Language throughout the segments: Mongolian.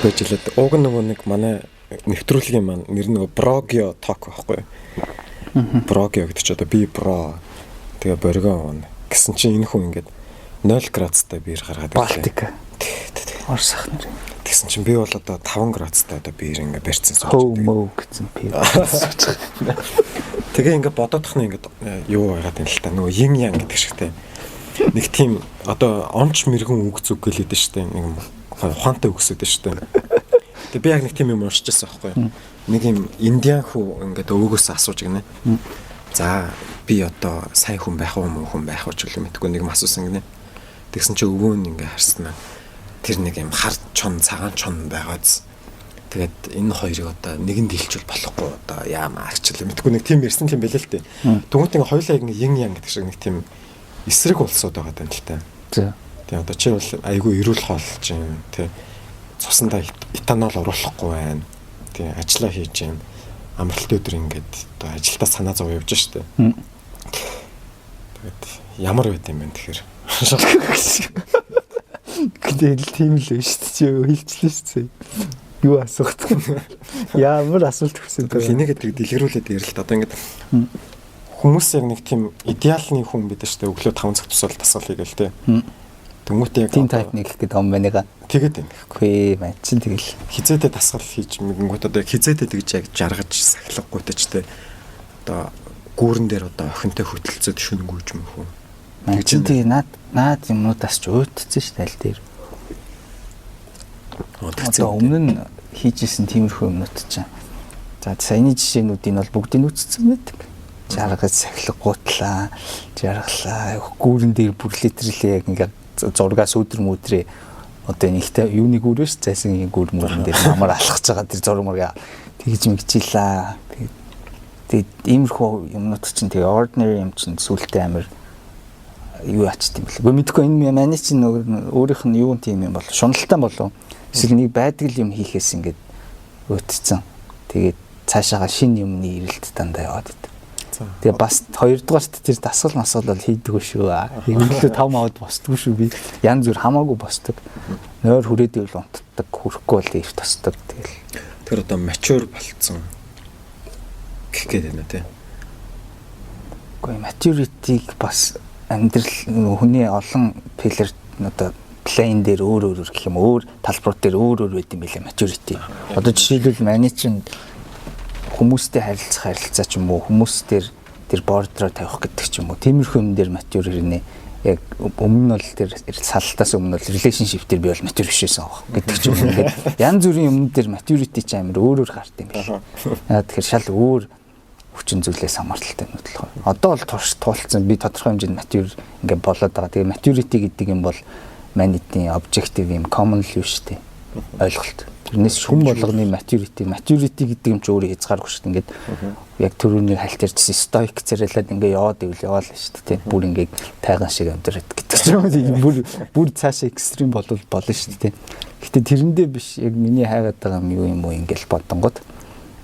байж лээд уг нөгөө нэг манай нэвтрүүлгийн маань нэр нөгөө Brogio Talk байхгүй. Brogio гэдэг чи одоо би бро тэгээ боргоо гэсэн чинь энэ хүн ингээд 0 градустай биер гаргаад Балтика. Орос ах нар. Тэгсэн чинь би бол одоо 5 градустай одоо биер ингээд барьсан сууж. Хөөмөө гэсэн биер. Тэгээ ингээд бодоодох нь ингээд юу байгаад юм л та нөгөө yin yang гэдэг шигтэй. Нэг тийм одоо онч мэрэгэн үг зүг гэлээд штэ нэг ухаантай үгсэд штэ. Тэгээ би яг нэг тийм юм уншижсэн байхгүй. Нэг юм индиан хүү ингээд өвгөөс асууж гинэ. За би одоо сайн хүн байх уу муу хүн байх уу ч үгүй мэдгүй нэг юм асуусан гинэ. Тэгсэн чи өвөө нь ингээд харснаа. Тэр нэг юм хар чон цагаан чон байгааз. Тэгээд энэ хоёрыг одоо нэгэнд хилчүүл болохгүй одоо яамаа арчлаа мэдгүй нэг тийм ирсэн юм бэлээ л дээ. Тэгвэл ингээ хоёулаа яг yin yang гэдэг шиг нэг тийм эсрэг улсууд байгаа юм л та. Тэгээ одоо чи бол айгүй эрүүл хоолж юм тий. Цусандаа этанол оруулахгүй байна. Тий ажиллаа хийж юм. Амралт өдөр ингээд одоо ажилдаа санаа зов явж штэ. Тэгээд ямар байд юм бэ тэгэхээр. Гэтэл тийм л биш чи хэлчихлээ шүү дээ. Юу асуух вэ? Ямар асуулт хүсэж байгаа. Энийг гэдэг дэлгэрүүлээд ярил л одоо ингээд хүмүүс яг нэг тийм идеалны хүн бид штэ өглөө 5 цаг тусаал дасгал хийгээл те. Тэмүүтээ яг тийм тайп нэг гэдэг юм байна. Тэгээд үгүй мэн чин тэгэл хизээтэй дасгал хийж мэгнгүүт одоо хизээтэй тэгж яг жаргаж сахилгагүйтэй ч те. Одоо гүүрэн дээр одоо охинтой хөтөлцөд шүнгүүж юм хөө. Мэн чин тэгээ наад юмнуудаас ч уйтцсан штэ аль дээр. Одоо өмнө нь хийжсэн тиймэрхүү юмнууд чинь. За саяны жишээнүүдийг бол бүгдийг үтцсэн байдаг. Жаргаж сахилгагуутлаа, жаргалаа, гүүрэн дээр бүрлэтэрлээ яг ингээд зургаас өдөр мөдрөө одоо нэгтэй юуныг үрээс зайсан гүүр мөрөн дээр амар алхаж байгаа тэр зураг мөргөө тэгж мэгжийлээ. Тэгээд иймэрхүү юмнууд чинь тэгээ ordinary юм чинь сүултээ амар юу ачт юм бэл. Гэхдээ мэдгүй энэ манай чинь өөрийнх нь юу тийм юм бол шуналтай болов. Эсвэл нэг байдаг юм хийхээс ингээд өтцсөн. Тэгээд цаашаага шинэ юмны ирэлт дандаа яваад байт. Тэгээ бас хоёрдугаарт тэр дасгал масгал бол хийдэггүй шүү. Өглөө 5 аваад босдгүй шүү би. Янз бүр хамаагүй босдог. Нойр хүрээдэл унтдаг, хүрэхгүй бол ирт тосдог тэгэл. Тэр одоо mature болцсон гэх гээд байна тий. Гэхдээ maturity-г бас амьдрал хүний олон пилэр одоо плейн дээр өөр гэх юм өөр талбарууд дээр өөр байд юм билээ maturity. Одоо жишээлбэл манай чинь хүмүүстэй харилцаа ч юм уу хүмүүс дээр тэр бордероо тавих гэдэг ч юм уу тиймэрхүү юм дээр mature хэрнээ яг өмнө нь бол тэр саллтаас өмнө бол relationship дээр би бол mature бишээсэн аах гэдэг ч юм уу ингээд янз бүрийн юм дээр maturity ч амар өөр гарт юм байна. Тэгэхээр шал өөр хүчин зүйлээс хамааралтай юм бодлоо. Одоо бол туулцсан би тодорхой хэмжээнд mature ингээд болоод байгаа. Тэгээ maturity гэдэг юм бол манитийн objective юм common л юу шүү дээ. Ойлголт. Тэрнээс хүн болгоны maturity гэдэг юм чи өөрөө хязгааргүй шүү дээ. Ингээд яг түрүүний хальтарчсан stoic царайлаад ингээд яваад ивэл яваал шүү дээ. Бүр ингээд тайган шиг амьдраад гэдэг ч юм уу. Бүр цаашаа extreme болно шүү дээ. Гэтэ тэрэндээ биш яг миний хайгаад байгаа юм юу ингээд бодонгод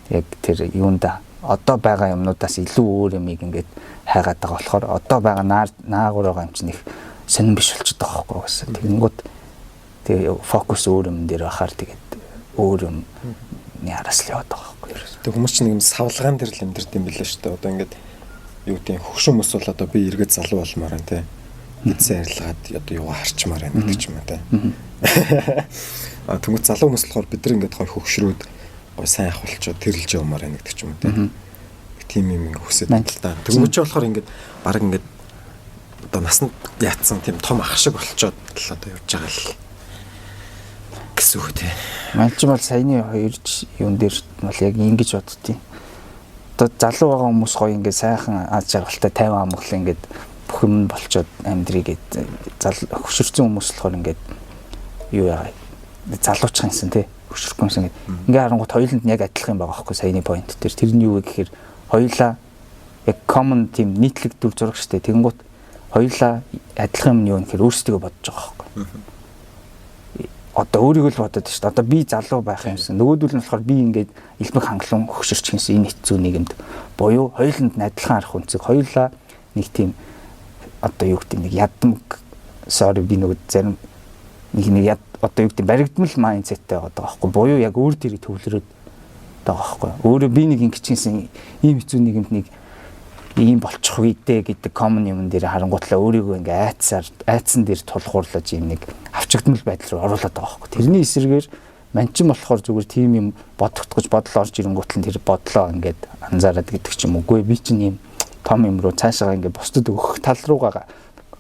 яг тэр юунда одоо байгаа юмнуудаас илүү өөр юмыг ингээд хайгаад байгаа болохоор одоо байгаа наагур байгаа юм чи нэг сонирн биш болчиход байгаа байхгүй гэсэн. Тэгэнгүүт тэгээ фокус өөр юм дээр бахаар тэгээд өөр юм яраас л яваад байгаа байхгүй. Тэг хүмүүс чинь нэг юм савлгаан дээр л амьдэрд юм билээ шүү дээ. Одоо ингээд юу гэдэг хөгшин хүмүүс бол одоо би эргээд залуу болмоор байна те. Эцсийн арилгаад одоо юугаа харчмаар байна гэдэг ч юм уу те. Тэнгүүт залуу хүмүүс болохоор бид нар ингээд гой хөгшрүүд гой сайн ах болчоо тэрэлж явмаар байна гэдэг ч юм уу те. Тийм юм ингээд хүсэж байна л да. Тэнгүүт ч болохоор ингээд баг ингээд одоо насанд яатсан тийм том ах шиг болчоод л одоо явж байгаа л гэсэн үг тий. Манч бол саяны хоёр юм дээр бол яг ингэж боддتي. Одоо залуу байгаа хүмүүс гоё ингээд сайхан аз жаргалтай 50 амглал ингээд бүх юм болчоод амьдрийгээд хөшөрцөн хүмүүс болохоор ингээд юу яа залуучхан юмсан тий. Хөшөрхөнсөн ингээд харангуут хоёуланд нь яг адилхан юм байгаа байхгүй саяны point дээр. Тэр нь юу вэ гэхээр хоёулаа яг common тийм нийтлэг дүр зураг штэ. Тэгэнгუთ хоёулаа адилхан юм юу гэхээр өөрсдөө бодож байгаа байхгүй. Одоо өөрийгөө л бодоод шүү дээ. Одоо би залуу байх юмсан. Нөгөөдөл нь болохоор би ингээд элбэг хангалуун хөшөрч гинсэн энэ хэцүү нийгэмд буюу хоёуланд нь адилхан арах үнцэг хоёулаа нэг тийм одоо юу гэдэг нэг ядмаг sorry би нөгөө зарим нэг одоо юу гэдэг баригдмал майндсеттэй байгаа байхгүй буюу яг өөр дээрээ төвлөрөөд байгаа байхгүй өөрөө би нэг ингэчихсэн ийм хэцүү нийгэмд нэг ийм болчих үедээ гэдэг common юм дээр харангуутлаа өөрийгөө ингээ айцсан дээр тулгуурлаж ийм нэг авчигдмал байдал руу оруулаад байгаа байхгүй тэрний эсрэгээр манчин болохоор зүгээр тийм юм бодогдгож бодол орж ирэнгүүтэл тэр бодлоо ингээд анзаараад гэдэг ч юм уугүй би чинь ийм том юм руу цаашаа ингээ бусдад өгөх тал руугаа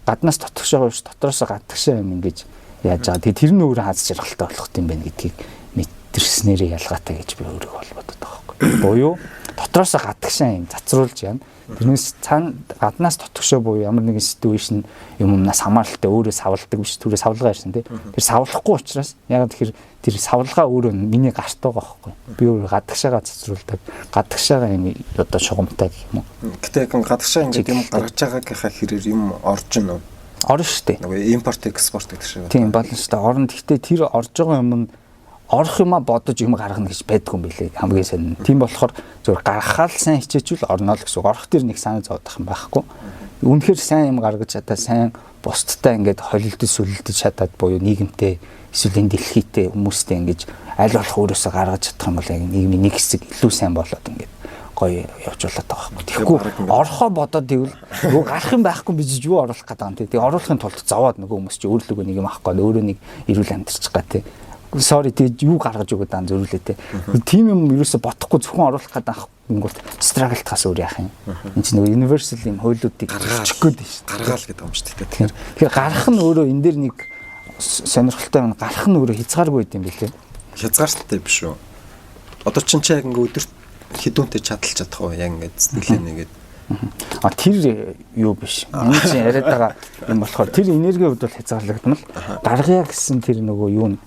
гаднаас дотгошоо биш дотроос гадагшаа юм ингэж яаж байгаа. Тэгээ тэр нь өөрөө хаз жаргалтай болох юм байна гэдгийг мэдэрснээрээ ялгаатай гэж би өөрийгөө холбоодог байгаа байхгүй. Буюу дотроос гадагшаа юм цацруулж яана. Тэрнээс цаана гаднаас дотгошоо буюу ямар нэгэн ситүэйшн юмнаас хамааралтай өөрөө савладаг биш түрээ савлгаа ирсэн тий. Тэр савлахгүй учраас яг тэгэхээр тэр савлгаа өөрөө миний гарт байгаа байхгүй. Би өөрөө гадагшаага цацруулдаг. Гадагшаага юм одоо шугамтай гэх юм уу. Гэтэ яг гадагшаа ингээд юм гаргаж байгаагийнхаа хэрээр юм орж ийн үү? Орно шүү дээ. Нөгөө импорт экспорт гэдэг шиг. Тийм болно шүү дээ. Орно. Гэхдээ тэр орж байгаа юм нь орох юма бодож юм гаргана гэж байдгүй юм билээ. Хамгийн сайн. Тийм болохоор зөвхөн гаргахаал сайн хичээчүүл орно л гэсэн. Орох тэр нэг санаа зовдох юм байхгүй. Үнэхээр сайн юм гаргаж чадаа сайн бусдтай ингээд холилдож сүлэлдэж чадаад буюу нийгэмтэй эсвэл энэ дэлхийтэй хүмүүстэй ингэж аль болох өөрөөсөө гаргаж чадах юм бол яг нийгмийн нэг хэсэг илүү сайн болоод ингээд гоё явжуулаад байгаа байхгүй. Тэгэхгүй орохоо бодоод тэгвэл нөгөө гарах юм байхгүй би ч юу оруулах гэдэг юм тий. Тэгээ оруулахын тулд зовоод нөгөө хүмүүс чи өөрлөгөө нэг юм авахгүй өөрөө нэг эрүүл амьдарчих гад тий. Sorry тэгээ юу гаргаж өгöd дан зөрүүлээ тий. Тийм юм ерөөсө бодохгүй зөвхөн оруулах гэдэг ангууд страглтахаас өөр яах юм. Энд чинь нөгөө universal юм хуулиудыг гаргах гээд шүү дээ. Гаргаал гэдэг юм шүү дээ. Тэгэхээр гарах нь өөрөө энэ дээр нэг сонирхолтой юм гарах нь өөрөө хязгааргүй юм билээ. Хязгаартай биш үү? Одоо чинь яг ингээ өдөрт хідүүнтэй чадалж чадах уу яг ингээд сэтгэлээ нэгээд тэр юу биш. Энд чинь яриад байгаа юм болохоор тэр энергийн хувьд бол хязгаарлагдмал гаргая гэсэн тэр нөгөө юу нь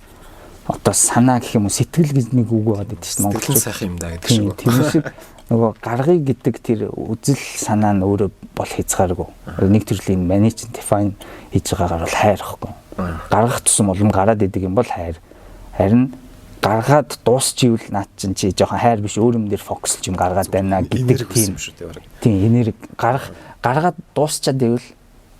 одоо санаа гэх юм уу сэтгэл гэж нэг үг байгаа гэдэг чинь монголчууд сайхан юм да гэдэг шиг. Тэр шиг нөгөө гаргая гэдэг тэр үзэл санаа нь өөрөө бол хязгааргүй. Нэг төрлийн manage define хийж байгаагаар бол хайр ихгүй. Гаргах тусам улам гараад идэг юм бол хайр. Харин гаргаад дуусчихвэл наад чинь чи жоохон хайр биш өөр юм дээр фокуслж юм гаргаад байна гэдэг тийм шүү дээ. Тийм энерги гаргаад дуусчаад ивэл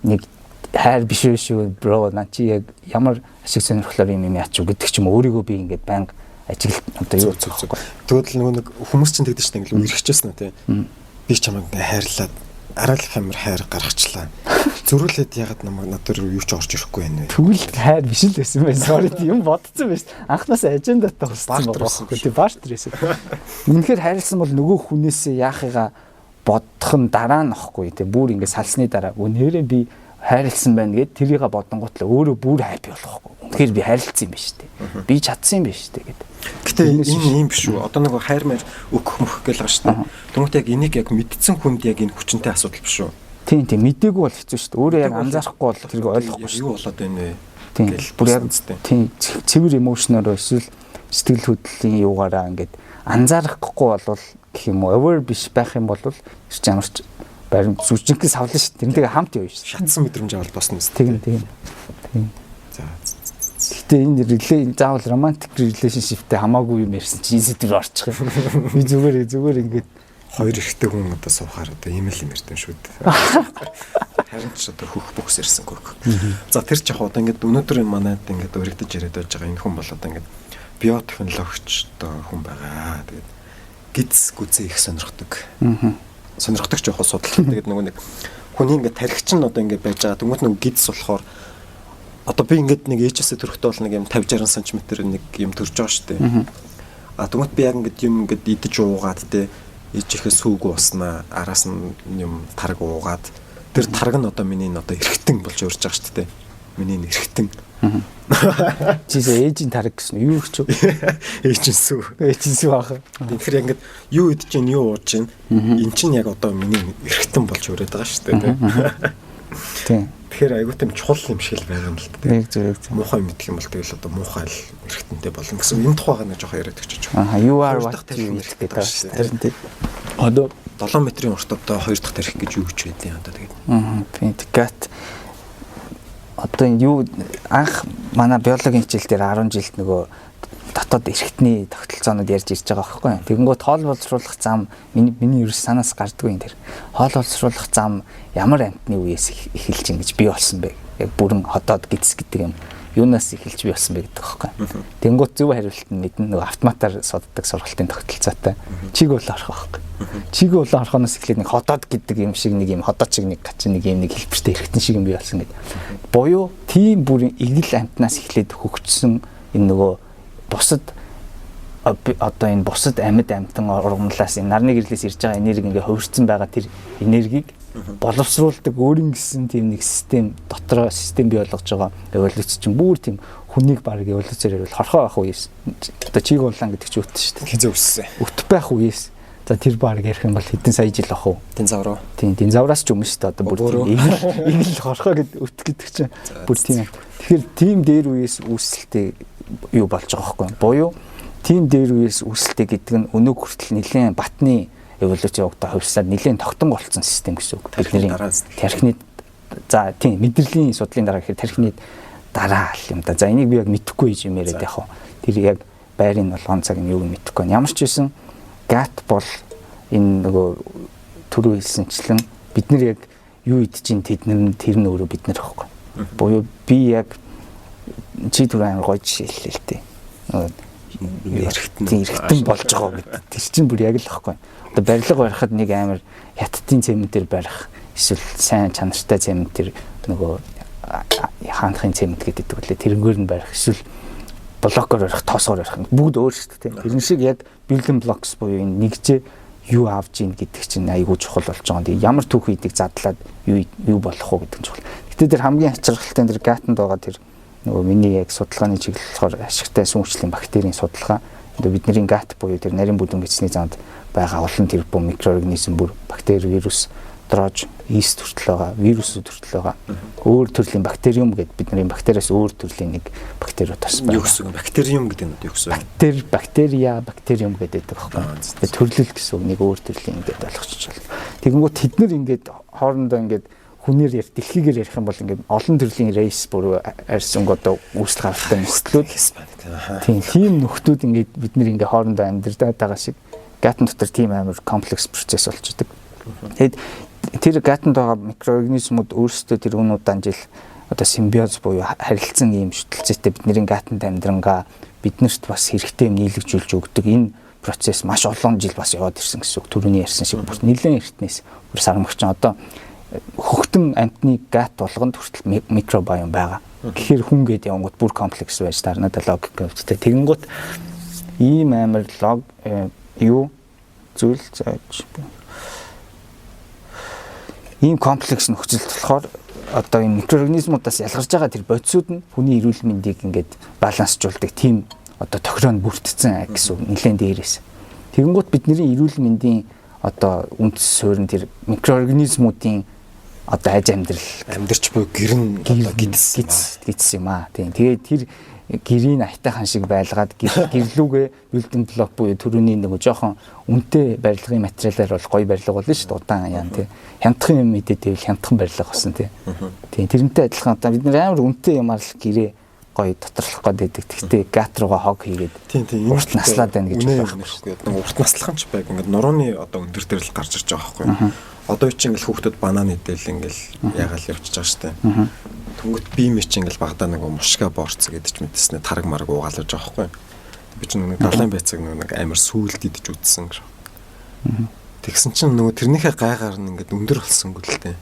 нэг хайр биш шүү бро наа чи яг ямар ашиг сонирхлоор юм яач уу гэдэг ч юм өөрийгөө би ингээд банк ажиглал одоо юу зүг. Тэгвэл нөгөө нэг хүмүүс чинь тэгдэж чинь ингээл үргэлжчихсэн үү те. Би ч чамайг ингээ хайрлаад арай л хамар хайр гаргачлаа. Зөрүүлээд ягаад намайг надад юу ч орж ирэхгүй байна вэ? Тэгвэл хайр биш л байсан байх. Sorry юм бодсон байж. Анхнаас ажендатаа хүссэн байгаа. Тийм бартер байсан. Үнэхээр хайрлсан бол нөгөө хүнээсээ яахыгаа бодох нь дараа нь ахгүй тийм бүр ингээ салсны дараа үнээрээ би хайрлсан байна гэд тэрийг бодонгуутлаа өөрөө бүр хайп болохгүй. Үнэхээр би хайрлсан юм биш үү? Би чадсан юм биш үү гэдэг. Гэтэ энэ юм биш үү? Одоо нэг хайр маяг өгөх мөх гэл байгаа шүү дээ. Тэгмээ яг энийг яг мэдсэн хүнд яг энэ хүчнтэй асуудал биш үү? Тийм мдээгүй бол хэцүү шүү дээ. Өөрөө яг анзаарахгүй бол тэрийг ойлгохгүй шүү. Юу болоод байна вэ? Тийм бүр яг тийм цэвэр эмошноор эсвэл сэтгэл хөдлөлийн юугаараа ингээд анзаарахгүй болвол гэх юм уу aware биш байх юм бол ч ямарч барим зүжинхэн савлаа шүү. Тэрнтэйгээ хамт явна шүү. Шатсан мэдрэмж авал босно юм. Тийм. За. Гэтэ энэ заавал романтик relationship-тэй хамаагүй юм ярьсан чи энэ сэдвээр орчих юм. Би зүгээр ингээд хоёр ихтэй хүн одоо суухаар одоо ийм л юм ярьдэн шүү дээ. Харин ч одоо хөх бөхс ирсэнгүй. За тэр ч яг одоо ингээд өнөөдөр манайд ингээд өргөдөж яриад байж байгаа энэ хүн бол одоо ингээд биотехнологич одоо хүн байгаа. Тэгээд гиз гүзээ их сонирхдаг. Сонирхдаг ч яг судалдаг. Тэгээд нөгөө нэг хүний ингээд тархич нь одоо ингээд байж байгаа. Тэнгүүт нэг гиз болохоор одоо би ингээд нэг ээжээсээ төрөхтэй бол нэг юм 50 60 см нэг юм төрж байгаа шүү дээ. А тэнгүүт би яг ингээд юм ингээд идэж уугаад те ээжийнхээ сүүг уснаа араас нь юм тарг уугаад тэр тарг нь одоо миний одоо эргэтэн болж урж байгаа шүү дээ. Миний эргэтэн. Чисээ ээжийн тарг гэсэн юу гэж юу? Ээжийн сүү. Ээжийн сүү аах. Тэгэхээр ингээд юу идэж гин юу ууж гин эн чинь яг одоо миний эргэтэн болж ураад байгаа шүү дээ. Тийм. Тэгэхээр айгуу тийм чухал юм шиг л байгаа юм л дээ. Яг зөв. Муухай мэдэх юм бол тэгэл одоо муухай л эргэтэнтэй болно гэсэн энэ тухайгаа нэг жоох яриад өгч чаа. You are what you eat гэдэг шүү дээ. Одоо 7 метрийн урт одоо 2 дахь тарих гэж юу гэж байдیں۔ Одоо тэгээд. Пентгат одоо юу анх манай биологийн хичээл дээр 10 жилд нөгөө дотоод эрхтний тогтолцоонууд ярьж ирж байгаа байхгүй. Тэгэнгүүт хоол боловсруулах зам миний ерөөс санаас гардгүй юм тэр. Хоол боловсруулах зам ямар амтны үеэс эхэлж ингэж бий болсон бэ? Яг бүрэн хотоод гиз гэдэг юм юунаас эхэлж би болсон бэ гэдэг байхгүй. Тэнгуут зөв хариулт нь мэднэ нөгөө автоматар соддаг сургалтын тогтолцоотой. Чиг уул орох байхгүй. Чиг уул орохоноос эхлээд нэг ходоод гэдэг юм шиг нэг юм ходоод шиг нэг гачин нэг юм нэг хэлбэртэй эргэтэн шиг юм би болсон гэдэг. Буюу тийм бүрийн игэл амтнаас эхлээд хөгжсөн энэ нөгөө бусад одоо энэ бусад амьд амтан ургамлаас энэ нарны гэрлээс ирж байгаа энерги ингээ хувирсан байгаа тэр энергийг боловсруулдаг өөрийн гэсэн тийм нэг систем дотроо систем бий болгож байгаа эволюц чинь бүр тийм хүнийг баг эволюцээр бол хорхоо авах үеэс одоо чиг уулан гэдэг чинь үт шүү дээ. Хизээ өссөн. Үт байх үеэс за тэр баг ярих юм бол хэдэн сая жил ах уу? Динзавруу. Тийм динзавраас ч өмнө шүү дээ. Одоо бүр игэл хорхоо гэдэг үт гэдэг чинь бүр тийм. Тэгэхээр тийм дээр үеэс үүсэлтэй юу болж байгаа байхгүй юу? Буюу тийм дээр үеэс үүсэлтэй гэдэг нь өнөөг хүртэл нэлээд батны эволюцийн угтаа хувьсаад нэлээд тогтон болцсон систем гэсэн үг. Бидний тархины за тийм мэдрэлийн судлалын дараа гэхээр тархины дараа юм да. За энийг би яг мэдэхгүй юм яриад яг. Тэр яг байрын болгон цаг нь юуг мэдэхгүй. Ямар ч байсан гат бол энэ нөгөө түрүү хэлсэнчлэн бид нар яг юу идэж ин тэднэр тэр нь өөрөө бид нар аахгүй. Буюу би яг чи түрүү амар гоё жишээ хэллээ л дээ. Эргэтэн болж байгаа гэдэг. Тэр чинь бүр яг л аахгүй. Одоо барилга барихад нэг амар хятадын цементээр барих эсвэл сайн чанартай цементээр нөгөө хаанхын цемент гэдэг үлээ тэрнгээр нь барих эсвэл блокоор барих тоосоор барих бүгд өөр шүү дээ. Тэр шиг яг building blocks буюу энэ нэгжээ юу авж ийн гэдэг чинь айгүй чухал болж байгаа. Тэгээ ямар түүх хийдэг задлаад юу болох уу гэдэг нь чухал. Гэтэ тэр хамгийн хачирхалтай тэр гатанд байгаа тэр нөгөө миний яг судалгааны чиглэл болохоор ашигтай сүүнчлийн бактерийн судалгаа. Бидний гат буюу тэр нарийн бүдүүн гэсний замд байгаа олон тэр бум микроорганизм бүр бактери, вирус, дрож, ийст хүртэл байгаа, вирусууд хүртэл байгаа. Өөр төрлийн бактериум гэдэг бидний бактериас өөр төрлийн нэг бактериуд бас байна. Юу гэсэн бактериум гэдэг нь юу гэсэн? Бактерия, бактериум гэдэг байхгүй. Төрлөл гэсэн үг нэг өөр төрлийн ингээд ойлгочих жоо. Тэгэнгүүт тэд нар ингээд хоорондоо ингээд хүнээр ярь дэлхийгээр ярих юм бол ингээд олон төрлийн рейс бүр арьсан одоо үүсэл гаралтай нөхцлүүд. Тийм нөхдүүд ингээд бид нар ингээд хоорондоо амьдардаг байгаа шиг гатан дотор тийм амар комплекс процесс болчихдог. Тэгэд тэр гатанд байгаа микроорганизмууд өөрсдөө тэр өнөдөн жил одоо симбиоз буюу харилцан ийм шүтэлцээтэй бидний гатанд амьдрангаа биднэрт бас хэрэгтэй юм нийлэгжүүлж өгдөг энэ процесс маш олон жил бас яваад ирсэн гэсэн үг. Түрүүний ярьсан шиг бүр нэлээд эртнээс бүр сармагч одоо хөхтөн амтны гат болгонд хүртэл микробиом байгаа. Тэгэхээр хүн гээд явангууд бүр комплекс байж тарнаад логик өвчтэй. Тэгэнгუთ ийм амар лог юу зүйл зааж ийм комплекс нөхцөлд болохоор одоо энэ микроорганизмуудаас ялгарч байгаа тэр бодисууд нь хүний эрүүл мэндийг ингээд балансжуулдаг тийм одоо тохироонд бүрдсэн гэсэн нэлээд дээрээс. Тэгэнгუთ бидний эрүүл мэндийн одоо үндэс суурин тэр микроорганизмуудын одоо аж амьдарч буй гэрн одоо гидс юм аа. Тийм. Тэгээд тэр гэрийн айтайхан шиг байлгаад гэрлүүгээ building block буюу төрөний нэг жоохон үнэтэй барилгын материалаар бол гоё барилга болно шүү дээ. Удаан яан тий. Хямдхан юм мэдээтэй хямдхан барилга болсон тий. Тийм. Тэрнтэй адилхан одоо бид нар амар үнэтэй юмар л гэрээ гоё доторлох гэдэг. Тэгтээ гат руугаа хог хийгээд урт наслаад байна гэж байна. Урт наслах ч байг ингээд нурууны одоо өндөр дээр л гарч ирж байгаа байхгүй. Одоо чи ингээл хүүхдүүд бананы дээл ингээл ягаал явчихж байгаа штэ. Тэнгүүт би мэ чи ингээл багадаа нэг мушка борц гэдэг ч мэдээснэ тараг мараг уугаалж байгаа байхгүй. Би чи нэг далайн байцаг нэг амар сүулт идэж үтсэн. Тэгсэн чинь нөгөө тэрнийхээ гайгаар нь ингээд өндөр болсонгүй л дээ.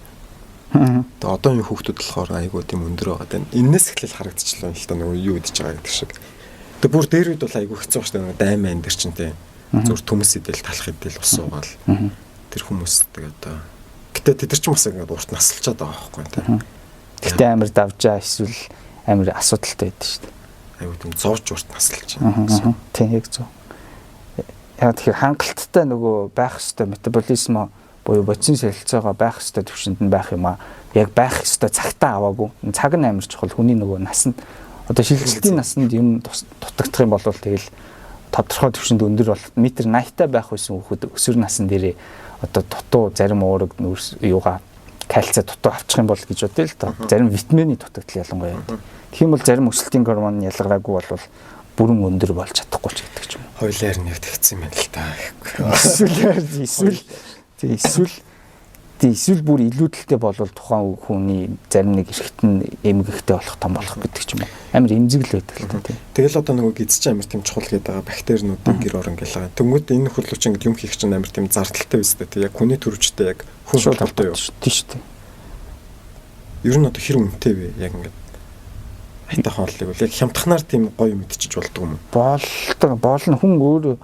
Тэгээ одоо энэ хүүхдүүд болохоор айгуу тийм өндөр байгаа дээ. Эннээс эхлээл харагдчихлаа л та нөгөө юу идэж байгаа гэдэг шиг. Тэгээ бүр дээр үед бол айгуу хэцүү штэ нөгөө дайман дээр чинь тий. Зүр төмс идэл талах идэл ус уугаал. Тэр хүмүүс тэгээ одоо гэтээ тэд нар ч бас ингээд урт насалчаад байгаа байхгүй тий. Гэтээ амар давжаа эсвэл амар асуудалтай байдаг шүү дээ. Айгуу тийм зовж урт насалж байгаа. Тийм яг зөв. Яг тэгэхээр хангалттай нөгөө байх ёстой метаболизм буюу бодисын солилцоогоо байх ёстой төвшөнд нь байх юм аа. Яг байх ёстой цагтаа аваагүй. Цаг нь амар чухал. Хүний нөгөө насанд одоо шилжилтийн насанд юм дутагдах юм бол тэгэл тодорхой төвшөнд өндөр бол метр 80-тай байх байсан хүүхэд өсвөр насны дээрээ одоо дутуу зарим уураг юугаа кальци дутуу авчих юм бол гэж бодъё л доо. Зарим витамины дутагдал ялангуяа. Тэгэх юм бол зарим өсөлтийн гормон ялгараагүй бол бүрэн өндөр болж чадахгүй ч гэдэг ч юм. Хойлоор нэг тэгсэн юм байна л та. Эсвэл Тийм эсвэл бүр илүүдэлтэй болвол тухайн хүний зарим нэг эргэтэн эмгэгтэй болох том болох гэдэг ч юм уу. Амар эмзэгл байдаг л та тийм. Тэгэл одоо нөгөө гизч амар тийм чухал гэдэг байгаа бактериудын гэр орон гэлээ. Тэнгүүд энэ нөхөрлөл чинь юм хийх чинь амар тийм зардалтай байстай тийм яг хүний төрөвчтэй яг хүн шуулталтай юу. Тийм шүү дээ. Ер нь одоо хэр үнэтэй вэ? Яг ингээд хайтаа хооллыг бол яг хямдханаар тийм гоё мэдчихэж болдгоо юм. Боолно хүн өөр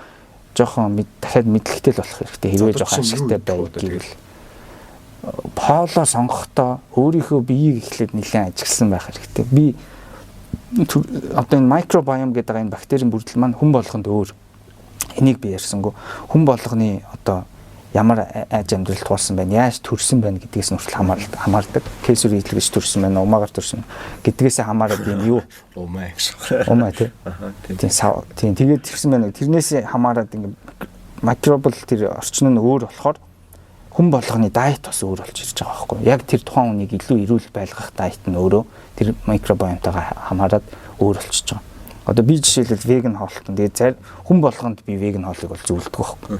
жоохон дахиад мэдлэгтэй л болох хэрэгтэй. Хэрвээ жоохон ашигтай байв гэвэл хоолоо сонгохдоо өөрийнхөө биеийг эхлээд нэлээд ажигласан байх хэрэгтэй. Би одоо энэ микробиом гэдэг энэ бактерийн бүрдэл маань хүн болгонд өөр. Энийг би ярьсангүй. Хүн болгоны одоо ямар аж амьдрал туулсан байна, яаж төрсэн байна гэдгээс нь хүртэл хамаардаг. Кесар идэлгэж төрсэн байна, умаагаар төрсэн гэдгээс хамаараад юм юу? Умаа тийм. Тийм тэгээд төрсэн байна. Тэрнээс хамаараад ингэ микробл тэр орчин нь өөр болохоор хүн болгоны дайет бас өөр болж ирж байгаа байхгүй. Яг тэр тухайн хүнийг илүү эрүүл байлгах дайет нь өөрөө тэр микробиомтойгоо хамаараад өөр болчихж байгаа. Одоо би жишээлбэл веган хоолтон. Тэгээд хүн болгонд би веган хоолыг бол зөвлөдөг байхгүй.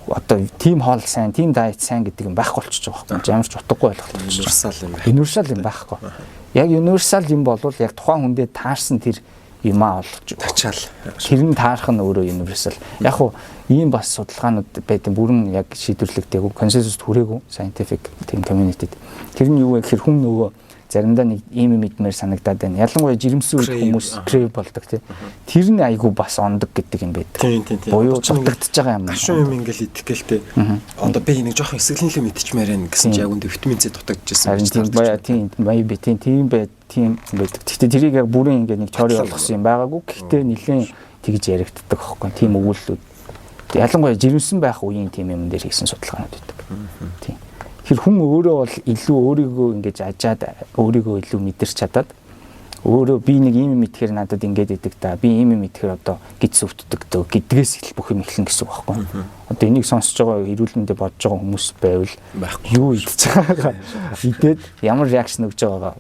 Одоо team хоол сайн, team diet сайн гэдэг юм байхгүй болчихж байгаа байхгүй. Ямар ч утгагүй ойлголт болчихж. Universal юм байхгүй. Яг universal юм болвол яг тухайн хүндээ таарсан тэр юмаа олж тачаал. Тэр нь таарах нь өөрөө universal. Яг хуу ийм бас судалгаанууд байдсан бүрэн яг шийдвэрлэгдээгүй, консенсуст хүрээгүй scientific team community-д. Тэр нь юу вэ гэхээр хүн нөгөө заримдаа нэг ийм мэдмээр санагдаад байна. Ялангуяа жирэмсэн үед хүмүүс crave болдог тийм. Тэр нь айгүй бас ондог гэдэг юм байдаг. Тийм. Буюу дутагдж байгаа юм. Гашуун юм ингээл идэх гэлтэй. Одоо би нэг жоохон эсгэлэн л мэдчихмээр байна гэсэн чи яг үндэ витамин С дутагдчихсан. Тийм байдаг. Гэхдээ тэрийг яг бүрэн ингээд нэг теори болгосон юм байгаагүй. Гэхдээ нэлээд тэгж яригддаг аахгүй. Тийм өгүүлэлүүд. Ялангуяа жирэмсэн байх үеийн тийм юм дээр хийсэн судалгаанууд байдаг. Тийм. Тэр хүн өөрөө бол илүү өөрийгөө ингэж ажаад өөрийгөө илүү мэдэрч чадаад өөрөө би нэг ийм юм итгэхээр надад ингэж идэг та би ийм юм итгэхээр одоо гидс өвддөг дөө гэдгээс их бүх юм эхлэн гэсэн үг байхгүй. Одоо энийг сонсож байгаа эрүүл мэндэ бодож байгаа хүмүүс байвал юу идэж байгаагаа идээд ямар реакшн өгж байгаагаа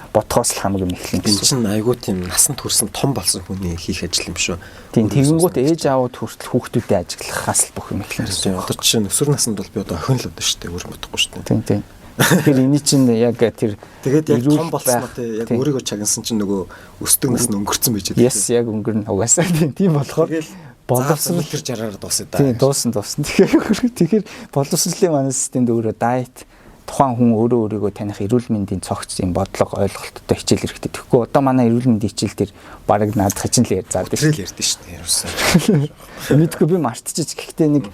бодхоос л хамгийн эхлэн гэсэн. Энэ чинь айгүй тийм насанд хүрсэн том болсон хүний хийх ажил юм шүү. Тийм тэгэнгүүт ээж аауд хүртэл хүүхдүүдэд ажиглахаас л бүх юм эхлэн гэсэн. Одоо жишээ нь өсвөр наснд бол би одоо охин л одоо шүү дээ өөр бодохгүй шүү дээ. Тийм. Тэгэхээр энэ чинь яг тэр тэгээд яг том болсноо тий яг өөрийгөө чагнасан чинь нөгөө өсдөг нас нь өнгөрцөн байж байгаа. Yes яг өнгөрнө угаасаа тийм болохоор боловсрол тэр жараар дуусаа да. Тийм дуусна. Тэгэхээр боловсролын манай системд өөрөө дайет тухайн хүн өөрийгөө таних эрүүл мэндийн цогц юм бодлого ойлголттой хичээл хэрэгтэй. Тэгэхгүй одоо манай эрүүл мэндийн хичээл тэр бараг наадах чинь л заадаг шүү дээ. Мэдгүй би мартчихэж гэхдээ нэг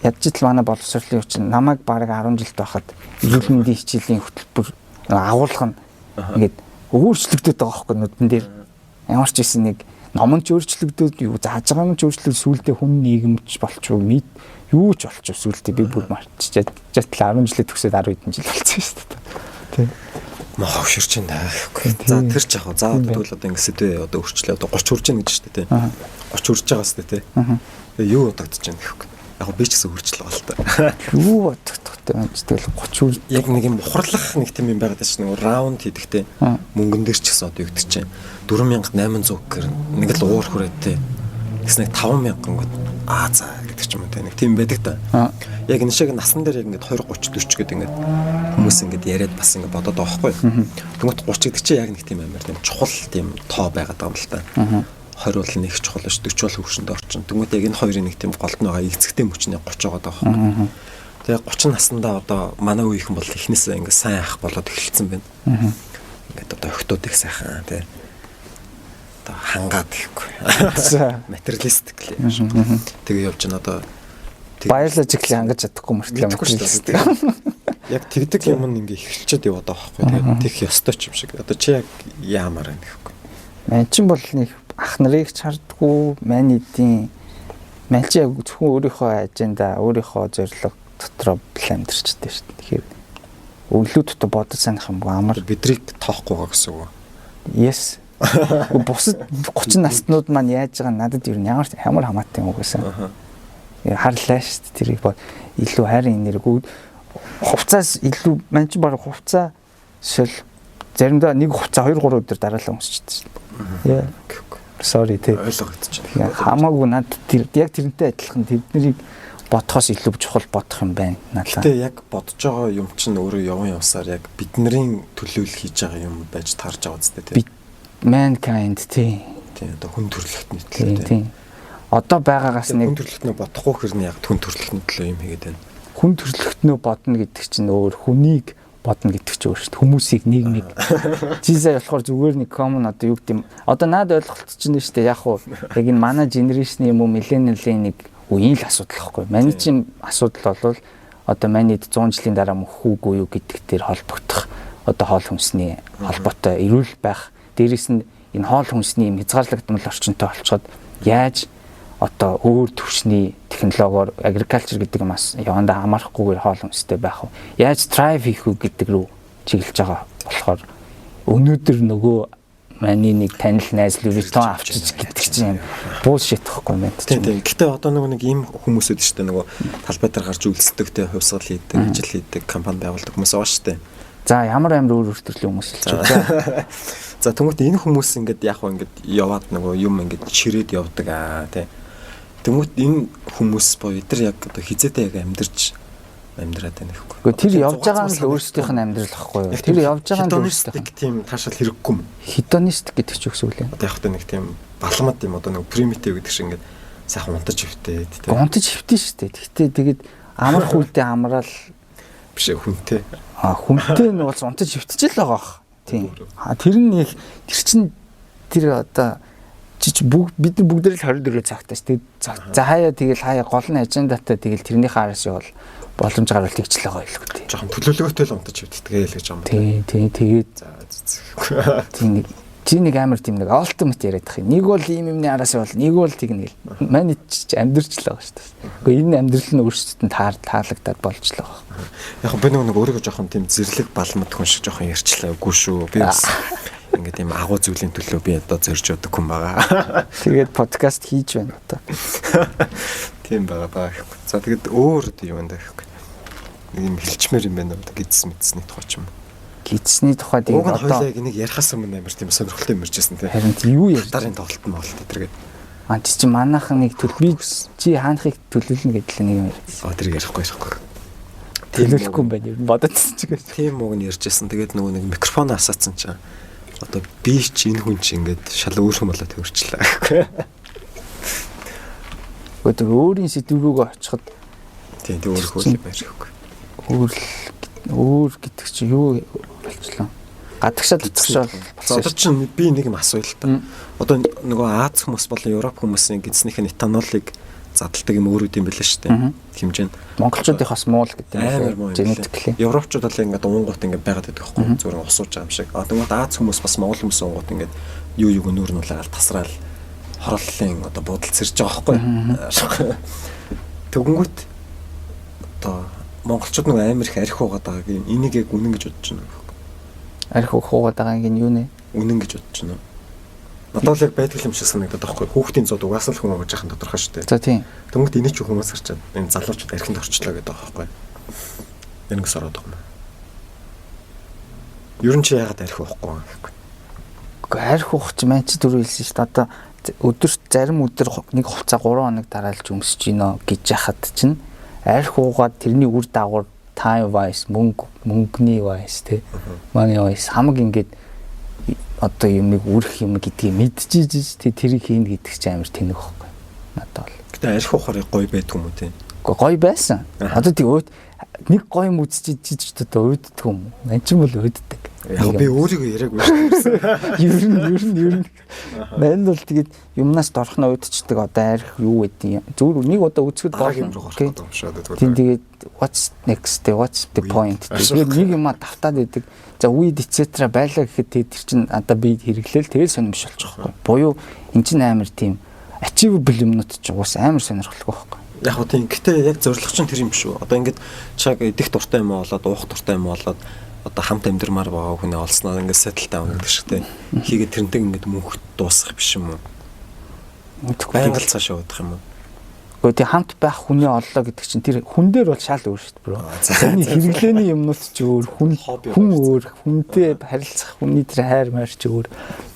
ядчил манай боловсролын хүчин намайг бараг 10 жил байхад эрүүл мэндийн хичээлийн хөтөлбөр агуулга нь ингээд өөрчлөгдөд байгаа байхгүй нүдэн дээр ямар ч гэсэн нэг номон ч өөрчлөгдөд юу зааж байгаа юм ч өөрчлөг сүултээ хүн нийгэмч болчихвол юу ч болчихвол сүултээ би бүр мартчихад 10 жилээ төгсөөд 10 хэдэн жил болсон шүү дээ. Тийм. Маа хөвшөрч энэ таахгүй. За тэр ч яг за тэгвэл одоо ингэ сэдвээ одоо өөрчлөө одоо 30 хүрж гэнэ гэж шүү дээ. 30 хүрж байгаа шүү дээ. Юу бодогдож байна гэхгүй. Яг би ч гэсэн хурцлаа бол та. Юу бодогдохтой юм ч тэгэл 30 яг нэг юм ухарлах нэг тийм юм байгаад байна шүү. Раунд хийдэгтэй мөнгөн дээр ч гэсэн одоо юу гэдэг чинь 4800 гэр нэг л уур хүрээтэй. Гэс нэг 5000 гот за гэдэг ч юм уу те нэг тийм байдаг та. Яг энэ шиг насан дээр яг ингээд 20 30 40 гэдэг ингээд хүмүүс ингээд яриад бас ингээд бодоод байгаа байхгүй. Тэгмэт 30 гэдэг чинь яг нэг тийм амар тийм чухал тийм тоо байгаад байгаа юм л та. 20 бол нэг чухал ш 40 бол хөвшөнд орчин. Тэгмэт яг энэ хоёрын нэг тийм голд нь байгаа эцэгтэй мөчний 30 байгаа байхгүй. Тэгээ 30 наснда одоо манай үеийнхэн бол эхнээсээ ингээд сайн ах болоод эхэлсэн байна. Ингээд одоо охтууд их сайхан тий. Одоо хангаад гэхгүй. Материалистик л юм шиг. Тэгээ явж байна одоо биологикли хангаж чадахгүй мөртлөө материалистик. Яг тэгдэг юм ингээ эхэлчихэд яваад байгаа байхгүй. Тэгээд тех ёстой ч юм шиг. Одоо чи яг яамаар байна гэхгүй. Ман чинь бол нэг ах нарыг чардггүй мань чи яг зөвхөн өөрийнхөө аженда, өөрийнхөө зорилго дотроо амьдэрчтэй шүү дээ. Тэгэхээр өглөө дотор бодож санах юм амар бидрийг тоохгүй байгаа гэсэн үг. Yes. Бусад 30 наснууд маань яаж байгаа надад ер нь ямар хамаатай юм угсаа. Харлаа шүү дээ. Тэрийг бод илүү хайрын энерги хувцас илүү мань чи баг хувцас шил заримдаа нэг хувцас 2 3 өдөр дараалал өмсчихдээ. Яа. Sorry тий. Ойлгогдож байна. Хамаагүй надад яг тэрнтэй адилхан тэднийг бодхоос илүү чухал бодох юм байна надад. Гэтэ яг бодож байгаа юм чинь өөрөө явсаар яг бидний төлөөлөл хийж байгаа юм байж таарж байгаа үстэй тийм. Mankind тийм одоо хүн төрөлхтний төлөө тийм. Одоо байгаагаас нэг хүн төрөлхтнөө бодохгүй хэрнээ яг хүн төрөлхтний төлөө юм хийгээд байна. Хүн төрөлхтнөө бодно гэдэг чинь өөр хүнийг бодно гэдэг чинь өөр шүү дээ. Хүмүүсийг нийгмийг. Чи сая болохоор зүгээр нэг common одоо юу гэдэг юм. Одоо наад ойлголт чинь шүү дээ. Яг уу яг энэ манай генерашны юм уу millennial-ийн нэг үеийн л асуудал байхгүй. Манай чинь асуудал бол одоо манайд 100 жилийн дараа мөхүүгүй юу гэдэг дээр холбогдох одоо хоол хүнсний холбоотой эрүүл байх. Дээрээс нь энэ хоол хүнсний юм хязгаарлагдмал орчинтой болцоод яаж одоо өөр төвшний технологиор agriculture гэдэг юмас явандаа хамаарахгүйгээр хоол хүнстэй байх уу? Яаж thrive хийх үү гэдэг рүү чиглэж байгаа болохоор өнөөдөр нөгөө маний нэг танил найз Лүвитон авчиж гэдэг чинь bullshit гэхгүй юм. Тийм. Гэтэ одоо нэг ийм хүмүүсүүд шүү дээ нөгөө талбай дээр гарч үйлсдэг те хувьсгал хийдэг, ажил хийдэг, компани байгуулдаг хүмүүс байгаа шүү дээ. За ямар өөр төрлийн хүмүүс л ч байна. За тэгмээд энэ хүмүүс ингээд яг хөө ингээд яваад нөгөө юм ингээд ширээд явдаг тий. Тэгмээд энэ хүмүүс боо эдгээр яг одоо хизээтэй яг амьдраад байна гэхгүй. Гэхдээ тэр явж байгаа нь л өөрсдийнх нь амьдрал байхгүй юу? Тэр явж байгаа нь өөрсдийнх тийм таашаал хэрэггүй юм. Hedonist гэдэг ч үгс үлээ. Одоо яг нэг тийм балмад юм одоо нэг primitive гэдэг шиг ингээд сайхан унтаж хөвтээд тий. Унтаж хөвтөн шүү дээ. Гэхдээ тэгээд амар хүлдээ амраал биш хүнтэй. Хүнтэй нь бол унтаж хөвтөж л байгаа бах. Тийм. Тэр нь их тэр чин тэр одоо бид нар бүгд л 24 цагтаа шүү дээ. За хаяа гол нь ажендатай тэгэл тэрнийхээ араас явал боломж гарвал тэгчлээ гоё л үү. Жохон төлөвлөгөөтэй л унтаж хөвтдгээ л гэж юм. Тийм тэгээд тийм чи нэг амар тийм нэг ultimate яриад тах юм. Нэг бол ийм юмны араас явал нэг бол тэгнэ гэл. Манайд ч амьдрч л байгаа шүү дээ. Гэхдээ энэ амьдрал нь өөрсдөд нь таалагдаад болж л байгаа. Яг би нэг өөрийгөө жохон тийм зэрлэг балмад хүн шиг жохон ярьчлаа. Үгүй шүү. Би бас ингээд тийм агуу зүйлийн төлөө би одоо зорж удаг хүн байгаа. Тэгээд подкаст хийж байна одоо. Тийм байгаа. За тэгээд өөр юм даа гэхгүй. Нэг юм хэлчмээр юм байна уу? Гидс мэдсний тухай ч юм. Гидсний тухай тийм одоо хоёлаа энийг ярихаас өмнө амар тийм сонирхолтой юм иржсэн тийм. Харин юу яа? Дарын тоглолт нь болт тэргээд. Чи манайхан нэг би чи хаанахыг төлөвлөнө гэдэл нэг юм ярьсан. Тэр ярихгүй. Төлөвлөхгүй юм байна. Бодоцсон ч гэж. Тийм үг нь ярьжсэн. Тэгээд нөгөө нэг микрофон асаацсан чинь одоо би ч энэ хүн чи ингээд шал өөр юм болоо төвөрчлээ гэхгүй. Өдөр өөрийн сэдв рүүгээ очиход тийм өөр хөл байж гэхгүй. Өөр гэдэг чи юу болчихлоо. Гадагшаад утгашаал болсон. Одоо чинь би нэг юм асууя л та. Одоо нөгөө Аз хүмүүс болон Европ хүмүүсийн гидснийхэн этанолыг задалдаг юм өөрөө юм байлаа шүү дээ. Хэмжээнд монголчуудынхаас муул гэдэг юм. Генетикли. Европчууд бол ингээд унгууд ингээд байгаад байдаг байхгүй зүгээр усууж байгаа юм шиг. Одоо Аз хүмүүс бас монгол хүмүүс унгууд ингээд юу нүүр нь улаагаад тасраал хорооллын одоо буудал сэрж байгаа байхгүй. Тэгвэл одоо монголчууд нэг амар их арх угаад байгааг юм. Энийг яг үнэн гэж бодож байна. Арх ухаагаад байгааг нь юу нэ? Үнэн гэж бодож байна. Надад л яг байдаг юм шиг санагдаад байхгүй. Хүүхдийн зууд угаасаа л хүн өгж яхахын тодорхой шүү дээ. За тийм. Тэнгүүд энэ ч хүмүүс гарчаад энэ залуучууд архинд орчлоо гэдэг байгаа байхгүй. Энгээс ороод байгаа юм. Ер нь чи яагаад арх уухгүй юм гэхгүй. Гэхдээ арх уух чи маань чи түрүү хэлсэн шүү дээ. Одоо өдөрт зарим өдөр нэг хугацаа 3 хоног дараалж өмсөж гинэ гэж яхад чинь арх уугаад тэрний үр дагавар time wise мөнгөний wise те money wise хамаг ингээд одоо юм нэг үрэх юм гэдгийг мэдчихэж тэрийг хийнэ гэдэг чинь амар тэнэг байхгүй надад бол. Гэтэ арх уухаар гоё байдг юм уу те? Гоё байсан. Одоо тий нэг гоё юм үзчихэж одоо өөддөг юм. Ман ч юм бол өөддөг. Яг би өөрийгөө яриаггүй шүү. Ер нь. Ман бол тэгээд юмнаас дорхно өөдчихдэг одоо арх юу гэдэг юм. Зүгээр нэг удаа үзэхэд болно. Тэгээд what's next? What's the point? Тэгээд нэг юм давтаад байдаг. За weed etc байлаа гэхэд тэр чинь одоо би хэрэглээл тэгээд сонирмш болчих واخхой. Буюу эн чинь амар тийм achievable юмнууд ч уус амар сонирхолтой байхгүй. Яг хөө тийм. Гэтэ яг зорилго чинь тэр юм шүү. Одоо ингээд чаг идэх дуртай юм болоод уух дуртай юм болоод одоо хамт амьдрмаар байгаа хүний олсноо ингээд сэтэлтэй авах гэдэг шиг тийм. Хийгээд тэрнтэй ингээд мөнх дуусгах биш юм уу? Байгаль цаашаа удах юм уу? Гэхдээ тий хамт байх хүний оллоо гэдэг чинь тэр хүн дээр бол шал өөр шүү дээ бро. Тэрний хэрэглээний юмнууд ч өөр, хүн өөр, хүнтэй харилцах хүний тэр хайр маяр ч өөр.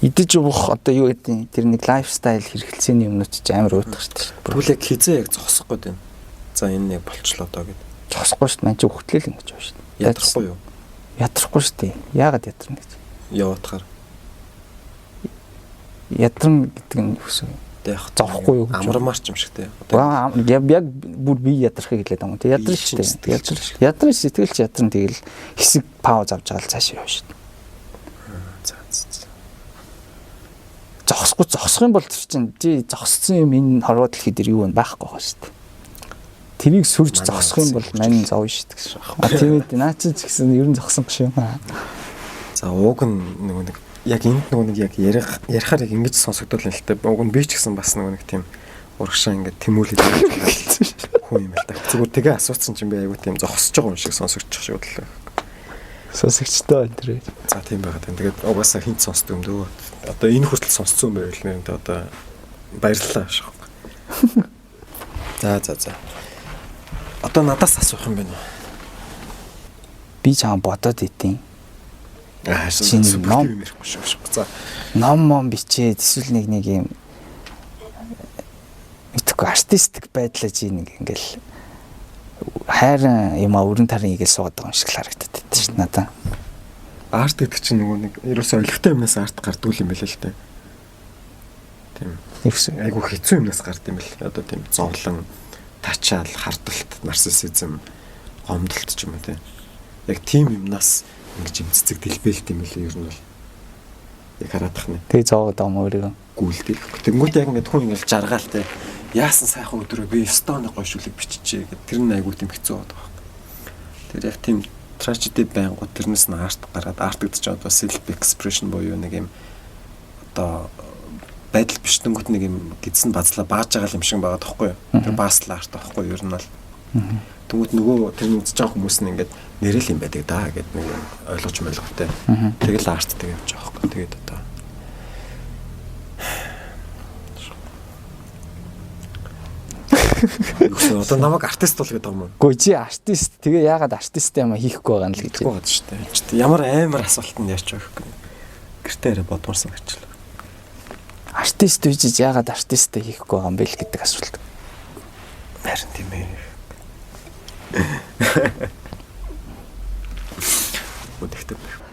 Идэж уух одоо юу гэдэг тэр нэг лайфстайл хэрэгэлцээний юмнууд ч амар уудах шүү дээ. Тэгвэл яг хизээ яг зогсох гээд байна. За энэ нэг болчлоо доо гэд. Зогсохгүй шүү дээ. Мань чи хөтлөл ингэж байна шүү дээ. Ядрахгүй юу? Ядрахгүй шүү дээ. Яагаад ядарна гэж? Яваадахаар. Ядарна гэдэг нь юу гэсэн юм? Тэ яг Зовхгүй юу гэж. Амрамаарч юм шигтэй. Яг бүр би ядрахыг хэлээд байгаа юм. Тэ ядарна шүү дээ. Ядарна сэтгэл чи ядарна тэгэл хэсэг пауз авч байгаа л цаашаа явна шүү дээ. За. Зогсох юм бол тэр чинь тий зогссон юм энэ хорвоо дэлхий дээр юу вэ байхгүй байгаа шүү дээ. Тэрийг сүрж зогсох юм бол мань зовно шүү дээ. Тийм ээ наа чи ч гэсэн ер нь зогсон гэж юм аа. За ууг нь нэг яг энд нэг яг ярихаар яг ингэж сонсогдол юм л та. Ууг нь би ч гэсэн бас нэг тийм урагшаа ингэ тэмүүлээд хүн юм л та. Зүгээр тэгээ асуусан чинь би айгуу тийм зогсож байгаа юм шиг сонсогдчих шиг бодлоо. Сонсогчтой энэ тэр. За тийм байгаад байна. Тэгээд угаасаа хинт сонсдог юм дөө. Одоо энэ хүртэл сонсцсон байвал нэр одоо баярлалаа шах. За. Одоо надаас асуух юм байна уу? Би чам бодоод идэв. Шинэ ном ярихгүй шүү. За. Ном бичээд эсвэл нэг юм мэдхгүй артистик байдлаа чи нэг ингээл хайрын юм өрн тарын игээл суугаад байгаа юм шиг харагдаад байна шүү дээ надаа. Арт гэдэг чинь нөгөө нэг ерөөсөө олигтой юмнаас арт гардаг юм байл л дээ. Тийм. Ерөөсөө Айгу хэцүү юмнаас гардаг юм байл. Одоо тийм зовлон, тачаал, хардалт, нарциссизм, гомдолт ч юм уу тийм. Яг тийм юмнаас ингэж юм цэцэг дэлбэлт юм байл ер нь бол. Яг хараадах нь. тэгээ зовоод байгаа юм өөрөө. Гүйлдэг. Тэнгүүт яг ингээд хүн ингээд жаргаал те. Яасан сайхан өдрөө би стоног гоё шүлэг биччихээ гэдэг. Тэр нь айгуу тийм хэцүү байдаг байна. Тэр яг тийм трагеди байнгут тэрнээс нь арт гараад арт гэдэг чинь одоо self expression буюу нэг юм одоо байдал биш тэнгүүт нэг юм гидсэн базлаа бааж байгаа юм шиг байгаа тоххой. Тэр бааслаа арт тоххой ер нь бол. Тэнгүүт нөгөө тэр үзэж байгаа хүмүүс нь ингээд нэрэл юм байдаг да гэдэг нэг ойлгож мэлгтэй. Тэгэл арт тэг явж байгаа хөөхгүй. Тэгээд одоо одоо намайг артист бол гэдэг юм уу? Гү чи артист тэгээ яагаад артист юм хийхгүй байгаа юм л гэж байгаа шүү дээ. Ямар амар асуултанд ярьж байгаа юм. Гэртээ арай бодморсон ачлаа. Артист үжиж яагаад артисттэй хийхгүй байгаа юм бэ л гэдэг асуулт. Харин тийм ээ. Үдэгтэй байх.